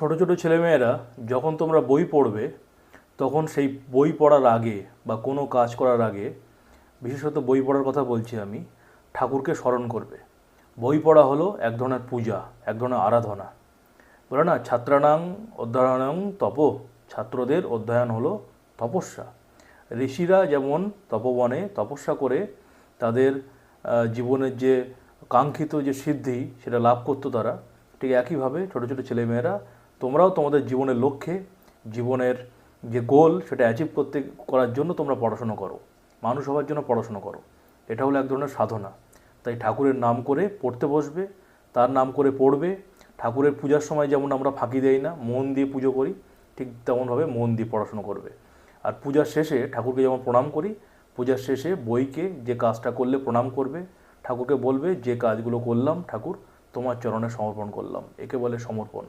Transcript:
ছোট ছোট ছেলেমেয়েরা যখন তোমরা বই পড়বে তখন সেই বই পড়ার আগে বা কোনো কাজ করার আগে, বিশেষত বই পড়ার কথা বলছি আমি, ঠাকুরকে স্মরণ করবে। বই পড়া হলো এক ধরনের পূজা, এক ধরনের আরাধনা। বলে না, ছাত্রানাং অধ্যয়নং তপ, ছাত্রদের অধ্যয়ন হলো তপস্যা। ঋষিরা যেমন তপবনে তপস্যা করে তাদের জীবনের যে কাঙ্ক্ষিত যে সিদ্ধি সেটা লাভ করতো তারা, ঠিক একইভাবে ছোটো ছোটো ছেলেমেয়েরা তোমরাও তোমাদের জীবনের লক্ষ্যে, জীবনের যে গোল সেটা অ্যাচিভ করার জন্য তোমরা পড়াশুনো করো, মানুষ হওয়ার জন্য পড়াশুনো করো। এটা হলো এক ধরনের সাধনা। তাই ঠাকুরের নাম করে পড়তে বসবে, তার নাম করে পড়বে। ঠাকুরের পূজার সময় যেমন আমরা ফাঁকি দেই না, মন দিয়ে পুজো করি, ঠিক তেমনভাবে মন দিয়ে পড়াশুনো করবে। আর পূজার শেষে ঠাকুরকে যেমন প্রণাম করি, পূজার শেষে বইকে যে কাজটা করলে প্রণাম করবে, ঠাকুরকে বলবে যে কাজগুলো করলাম ঠাকুর তোমার চরণে সমর্পণ করলাম। একে বলে সমর্পণ।